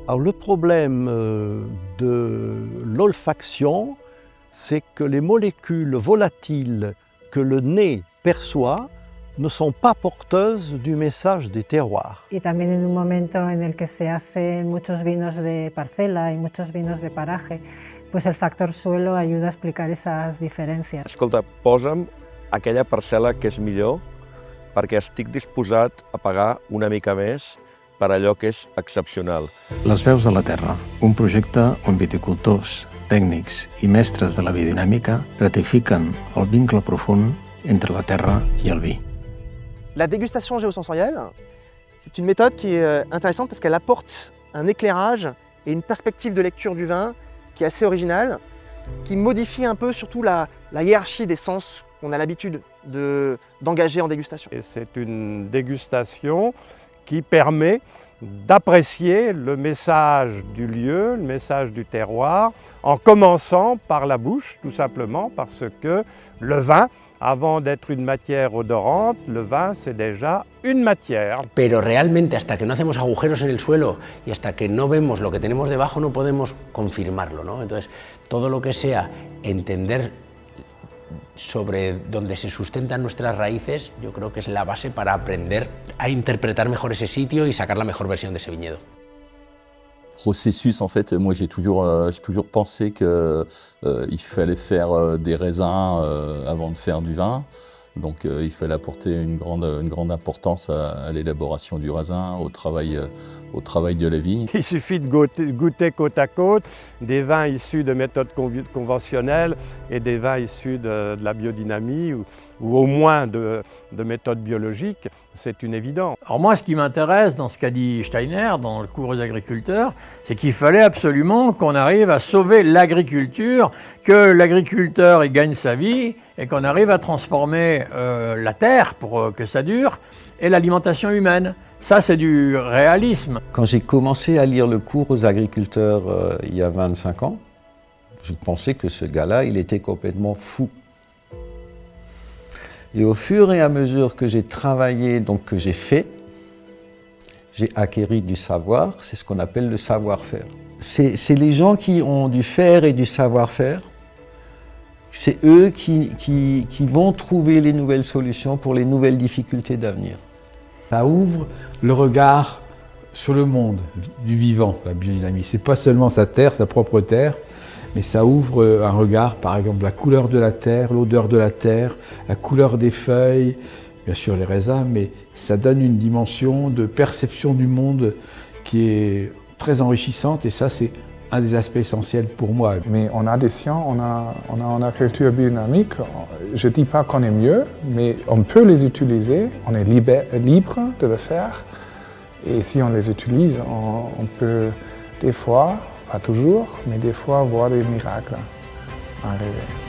Alors le problème de l'olfaction, c'est que les molécules volatiles que le nez perçoit ne sont pas porteuses du message des terroirs. Y también en un momento en el que se hacen muchos vinos de parcela y muchos vinos de paraje, pues el factor suelo ayuda a explicar esas diferencias. Escolta, posa'm aquella parcel·la que és millor perquè estic disposat a pagar una mica més per allò que és excepcional. Les veus de la terra, un projecte on viticultors, tècnics i mestres de la biodinàmica ratifiquen el vincle profund entre la terra i el vi. La dégustation géosensorielle, c'est une méthode qui est intéressante parce qu'elle apporte un éclairage et une perspective de lecture du vin qui est assez originale, qui modifie un peu surtout la hiérarchie des sens qu'on a l'habitude d'engager en dégustation. Et c'est une dégustation qui permet d'apprécier le message du lieu, le message du terroir, en commençant par la bouche, tout simplement, parce que le vin, avant d'être une matière odorante, le vin c'est déjà une matière. Pero realmente hasta que no hacemos agujeros en el suelo y hasta que no vemos lo que tenemos debajo no podemos confirmarlo, ¿no? Entonces, todo lo que sea entender sobre donde se sustentan nuestras raíces, yo creo que es la base para aprender a interpretar mejor ese sitio y sacar la mejor versión de ese viñedo. Processus, en fait, moi j'ai toujours pensé qu'il fallait faire des raisins avant de faire du vin. Donc il fallait apporter une grande importance à l'élaboration du raisin, au travail de la vigne. Il suffit de goûter côte à côte des vins issus de méthodes conventionnelles et des vins issus de la biodynamie ou au moins de méthodes biologiques, c'est une évidence. Alors moi, ce qui m'intéresse dans ce qu'a dit Steiner, dans le cours aux agriculteurs, c'est qu'il fallait absolument qu'on arrive à sauver l'agriculture, que l'agriculteur y gagne sa vie et qu'on arrive à transformer la terre pour que ça dure et l'alimentation humaine. Ça, c'est du réalisme. Quand j'ai commencé à lire le cours aux agriculteurs il y a 25 ans, je pensais que ce gars-là, il était complètement fou. Et au fur et à mesure que j'ai travaillé, donc que j'ai fait, j'ai acquis du savoir, c'est ce qu'on appelle le savoir-faire. C'est les gens qui ont du faire et du savoir-faire, c'est eux qui vont trouver les nouvelles solutions pour les nouvelles difficultés d'avenir. Ça ouvre le regard sur le monde du vivant, la biodynamie. C'est pas seulement sa terre, sa propre terre, mais ça ouvre un regard, par exemple, la couleur de la terre, l'odeur de la terre, la couleur des feuilles, bien sûr les raisins, mais ça donne une dimension de perception du monde qui est très enrichissante et ça c'est un des aspects essentiels pour moi. Mais on a des sciences, on a en agriculture biodynamique, je ne dis pas qu'on est mieux, mais on peut les utiliser, on est libre de le faire. Et si on les utilise, on peut des fois, pas toujours, mais des fois voir des miracles arriver.